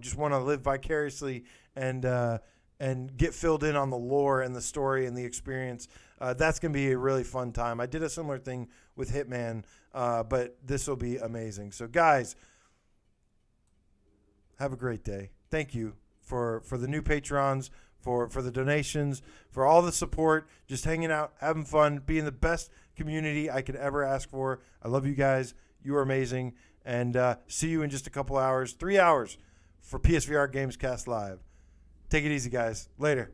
just want to live vicariously and get filled in on the lore and the story and the experience. That's going to be a really fun time. I did a similar thing with Hitman, but this will be amazing. So guys, have a great day. Thank you for the new patrons, for the donations, for all the support, just hanging out, having fun, being the best community I could ever ask for. I love you guys. You are amazing. And see you in just a couple hours, 3 hours for PSVR Gamescast Live. Take it easy, guys. Later.